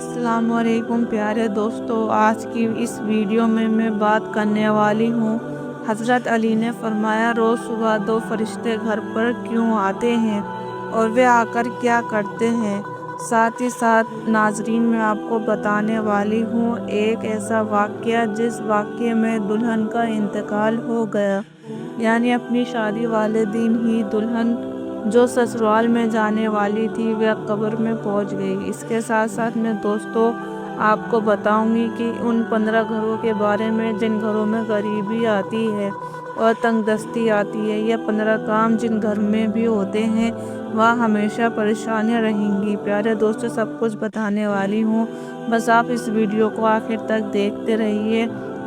अस्सलाम वालेकुम प्यारे दोस्तों, आज की इस वीडियो में मैं बात करने वाली हूँ। हज़रत अली ने फरमाया, रोज़ सुबह दो फरिश्ते घर पर क्यों आते हैं और वे आकर क्या करते हैं। साथ ही साथ नाजरीन मैं आपको बताने वाली हूँ एक ऐसा वाक़या जिस वाक़ये में दुल्हन का इंतकाल हो गया, यानी अपनी शादी वाले दिन ही दुल्हन जो ससुराल में जाने वाली थी वह कब्र में पहुंच गई। इसके साथ साथ मैं दोस्तों आपको बताऊंगी कि उन 15 घरों के बारे में जिन घरों में गरीबी आती है और तंगदस्ती आती है, या 15 काम जिन घर में भी होते हैं वह हमेशा परेशानियां रहेंगी। प्यारे दोस्तों, सब कुछ बताने वाली हूँ, बस आप इस वीडियो को आखिर तक देखते रहिए।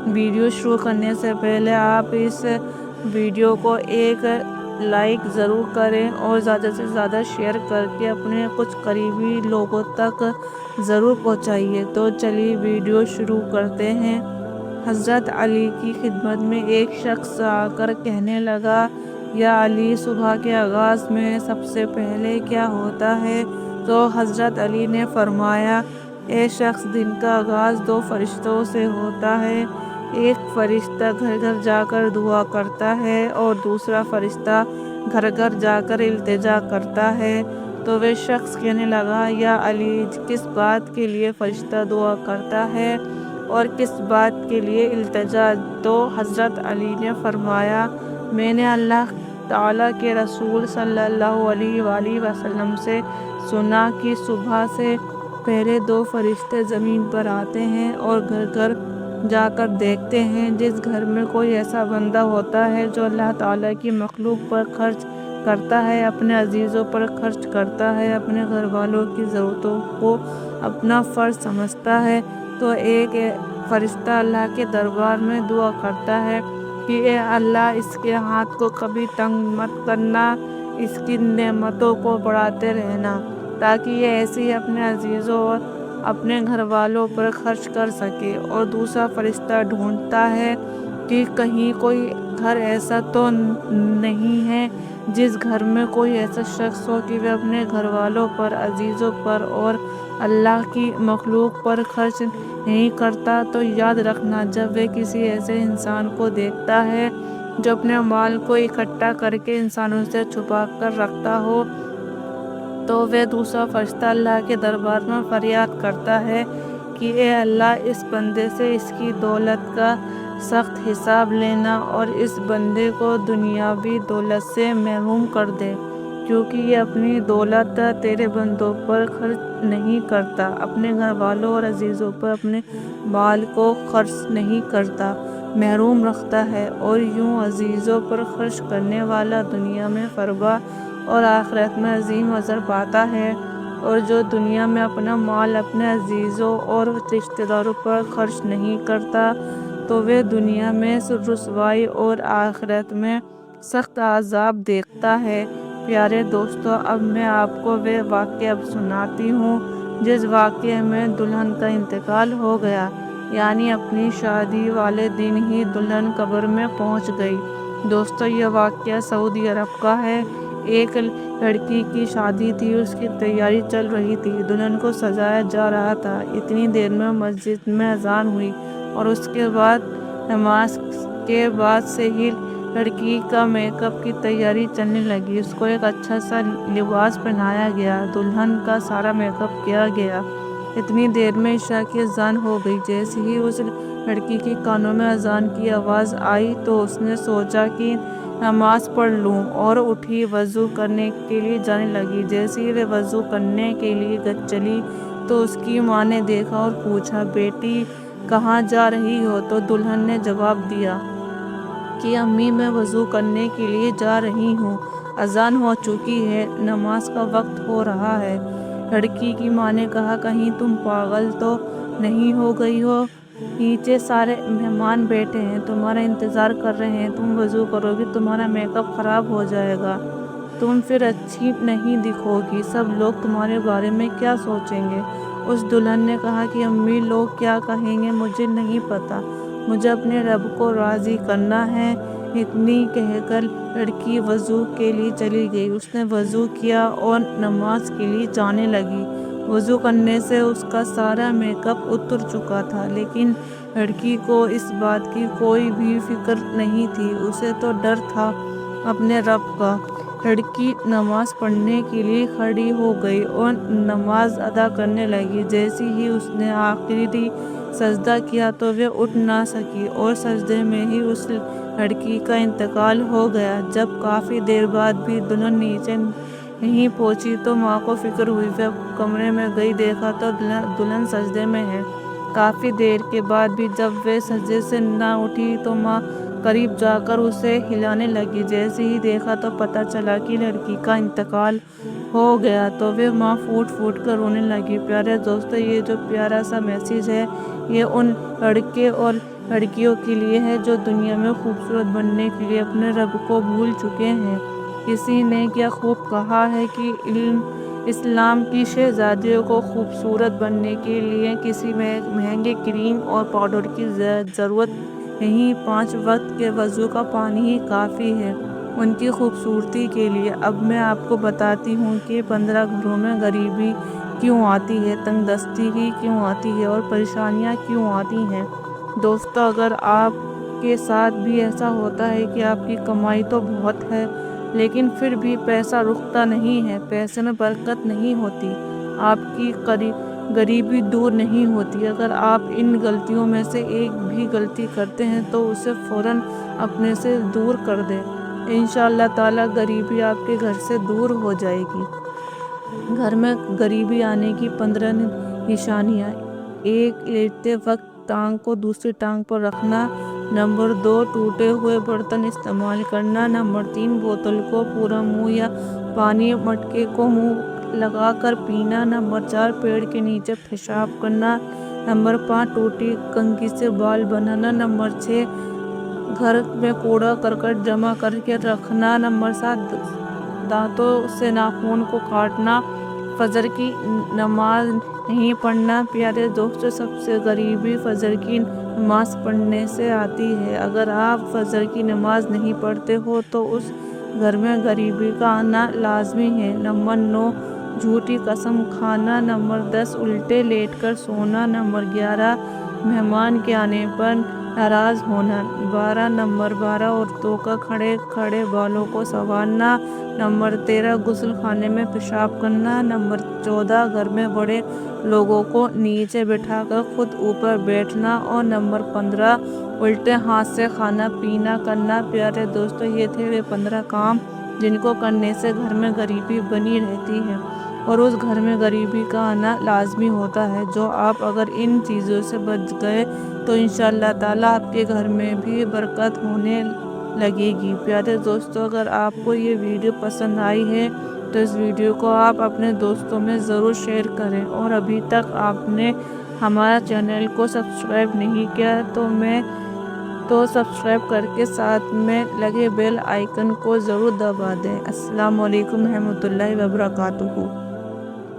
वीडियो शुरू करने से पहले आप इस वीडियो को एक लाइक ज़रूर करें और ज़्यादा से ज़्यादा शेयर करके अपने कुछ करीबी लोगों तक ज़रूर पहुंचाइए। तो चलिए वीडियो शुरू करते हैं। हज़रत अली की खिदमत में एक शख्स आकर कहने लगा, या अली, सुबह के आगाज़ में सबसे पहले क्या होता है। तो हज़रत अली ने फरमाया, ए शख्स, दिन का आगाज़ दो फरिश्तों से होता है। एक फरिश्ता घर घर जाकर दुआ करता है और दूसरा फरिश्ता घर घर जाकर इल्तिजा करता है। तो वे शख्स कहने लगा, या अली, किस बात के लिए फरिश्ता दुआ करता है और किस बात के लिए इल्तिजा। तो हज़रत अली ने फरमाया, मैंने अल्लाह ताला के रसूल सल्लल्लाहु अलैहि वसल्लम से सुना कि सुबह से पहले दो फरिश्ते ज़मीन पर आते हैं और घर घर जाकर देखते हैं। जिस घर में कोई ऐसा बंदा होता है जो अल्लाह ताला की मखलूक पर खर्च करता है, अपने अजीज़ों पर खर्च करता है, अपने घर वालों की ज़रूरतों को अपना फ़र्ज समझता है, तो एक फरिश्ता अल्लाह के दरबार में दुआ करता है कि ए अल्लाह, इसके हाथ को कभी तंग मत करना, इसकी नेमतों को बढ़ाते रहना, ताकि ये ऐसे ही अपने अजीज़ों और अपने घर वालों पर खर्च कर सके। और दूसरा फरिश्ता ढूंढता है कि कहीं कोई घर ऐसा तो नहीं है जिस घर में कोई ऐसा शख्स हो कि वह अपने घर वालों पर, अजीज़ों पर और अल्लाह की मखलूक पर खर्च नहीं करता। तो याद रखना, जब वे किसी ऐसे इंसान को देखता है जो अपने माल को इकट्ठा करके इंसानों से छुपा कर रखता हो, तो वह दूसरा फरिश्ता अल्लाह के दरबार में फरियाद करता है कि ए अल्लाह, इस बंदे से इसकी दौलत का सख्त हिसाब लेना और इस बंदे को दुनियावी दौलत से महरूम कर दे, क्योंकि ये अपनी दौलत तेरे बंदों पर खर्च नहीं करता, अपने घर वालों और अजीज़ों पर अपने माल को खर्च नहीं करता, महरूम रखता है। और यूँ अजीज़ों पर खर्च करने वाला दुनिया में फरबा और आखिरत में अजीम अजर पाता है, और जो दुनिया में अपना माल अपने अजीज़ों और रिश्तेदारों पर खर्च नहीं करता, तो वे दुनिया में रुसवाई और आखिरत में सख्त अज़ाब देखता है। प्यारे दोस्तों, अब मैं आपको वे वाक़या सुनाती हूँ जिस वाक़ये में दुल्हन का इंतकाल हो गया, यानी अपनी शादी वाले दिन ही दुल्हन कब्र में पहुँच गई। दोस्तों, यह वाक़या सऊदी अरब का है। एक लड़की की शादी थी, उसकी तैयारी चल रही थी, दुल्हन को सजाया जा रहा था। इतनी देर में मस्जिद में अजान हुई और उसके बाद नमाज के बाद से ही लड़की का मेकअप की तैयारी चलने लगी। उसको एक अच्छा सा लिबास पहनाया गया, दुल्हन का सारा मेकअप किया गया। इतनी देर में इशा की अजान हो गई। जैसे ही उस लड़की के कानों में अजान की आवाज़ आई तो उसने सोचा कि नमाज पढ़ लूँ, और उठी, वज़ू करने के लिए जाने लगी। जैसे ही वे वज़ू करने के लिए चली तो उसकी माँ ने देखा और पूछा, बेटी कहाँ जा रही हो। तो दुल्हन ने जवाब दिया कि अम्मी, मैं वज़ू करने के लिए जा रही हूँ, अजान हो चुकी है, नमाज का वक्त हो रहा है। लड़की की माँ ने कहा, कहीं तुम पागल तो नहीं हो गई हो, नीचे सारे मेहमान बैठे हैं, तुम्हारा इंतज़ार कर रहे हैं, तुम वज़ू करोगी, तुम्हारा मेकअप ख़राब हो जाएगा, तुम फिर अच्छी नहीं दिखोगी, सब लोग तुम्हारे बारे में क्या सोचेंगे। उस दुल्हन ने कहा कि अम्मी, लोग क्या कहेंगे मुझे नहीं पता, मुझे अपने रब को राज़ी करना है। इतनी कहकर लड़की वज़ू के लिए चली गई। उसने वज़ू किया और नमाज के लिए जाने लगी। وضو کرنے سے اس کا سارا میک اپ اتر چکا تھا، لیکن لڑکی کو اس بات کی کوئی بھی فکر نہیں تھی۔ اسے تو ڈر تھا اپنے رب کا۔ لڑکی نماز پڑھنے کے لیے کھڑی ہو گئی اور نماز ادا کرنے لگی۔ جیسے ہی اس نے آخری سجدہ کیا تو وہ اٹھ نہ سکی اور سجدے میں ہی اس لڑکی کا انتقال ہو گیا۔ جب کافی دیر بعد بھی دلہن نیچے نہیں پہنچی تو ماں کو فکر ہوئی۔ وہ کمرے میں گئی، دیکھا تو دلہن سجدے میں ہے۔ کافی دیر کے بعد بھی جب وہ سجدے سے نہ اٹھی تو ماں قریب جا کر اسے ہلانے لگی۔ جیسے ہی دیکھا تو پتہ چلا کہ لڑکی کا انتقال ہو گیا تو وہ ماں پھوٹ پھوٹ کر رونے لگی۔ پیارے دوستو، یہ جو پیارا سا میسیج ہے یہ ان لڑکے اور لڑکیوں کے لیے ہے جو دنیا میں خوبصورت بننے کے لیے اپنے رب کو بھول چکے ہیں۔ کسی نے کیا خوب کہا ہے کہ اسلام کی شہزادیوں کو خوبصورت بننے کے لیے کسی مہنگے کریم اور پاؤڈر کی ضرورت نہیں، 5 وقت کے وضو کا پانی ہی کافی ہے ان کی خوبصورتی کے لیے۔ اب میں آپ کو بتاتی ہوں کہ 15 گھروں میں غریبی کیوں آتی ہے، تنگ دستی کیوں آتی ہے اور پریشانیاں کیوں آتی ہیں۔ دوستو، اگر آپ کے ساتھ بھی ایسا ہوتا ہے کہ آپ کی کمائی تو بہت ہے لیکن پھر بھی پیسہ رکتا نہیں ہے، پیسے میں برکت نہیں ہوتی، آپ کی غریبی دور نہیں ہوتی، اگر آپ ان غلطیوں میں سے ایک بھی غلطی کرتے ہیں تو اسے فوراً اپنے سے دور کر دیں۔ انشاءاللہ تعالی غریبی آپ کے گھر سے دور ہو جائے گی۔ گھر میں غریبی آنے کی 15 نشانیاں: 1. لیٹتے وقت ٹانگ کو دوسری ٹانگ پر رکھنا۔ نمبر 2. ٹوٹے ہوئے برتن استعمال کرنا۔ نمبر 3. بوتل کو پورا منہ یا پانی مٹکے کو منہ لگا کر پینا۔ نمبر 4. پیڑ کے نیچے پیشاب کرنا۔ نمبر 5. ٹوٹی کنگھی سے بال بنانا۔ نمبر 6. گھر میں کوڑا کرکٹ جمع کر کے رکھنا۔ نمبر 7. دانتوں سے ناخن کو کاٹنا۔ فجر کی نماز نہیں پڑھنا۔ پیارے دوستو، سب سے غریبی فجر کی نماز پڑھنے سے آتی ہے۔ اگر آپ فجر کی نماز نہیں پڑھتے ہو تو اس گھر میں غریبی کا آنا لازمی ہے۔ نمبر 9. جھوٹی قسم کھانا۔ نمبر 10. الٹے لیٹ کر سونا۔ نمبر 11. مہمان کے آنے پر ناراض ہونا۔ نمبر 12. عورتوں کا کھڑے کھڑے بالوں کو سنوارنا۔ نمبر 13. غسل خانے میں پیشاب کرنا۔ نمبر 14. گھر میں بڑے لوگوں کو نیچے بٹھا کر خود اوپر بیٹھنا۔ اور نمبر 15. الٹے ہاتھ سے کھانا پینا کرنا۔ پیارے دوستو، یہ تھے وہ 15 کام جن کو کرنے سے گھر میں غریبی بنی رہتی ہے اور اس گھر میں غریبی کا آنا لازمی ہوتا ہے۔ جو آپ اگر ان چیزوں سے بچ گئے تو انشاءاللہ تعالی آپ کے گھر میں بھی برکت ہونے لگے گی۔ پیارے دوستو، اگر آپ کو یہ ویڈیو پسند آئی ہے تو اس ویڈیو کو آپ اپنے دوستوں میں ضرور شیئر کریں، اور ابھی تک آپ نے ہمارا چینل کو سبسکرائب نہیں کیا تو سبسکرائب کر کے ساتھ میں لگے بیل آئیکن کو ضرور دبا دیں۔ السلام علیکم ورحمۃ اللہ وبرکاتہ۔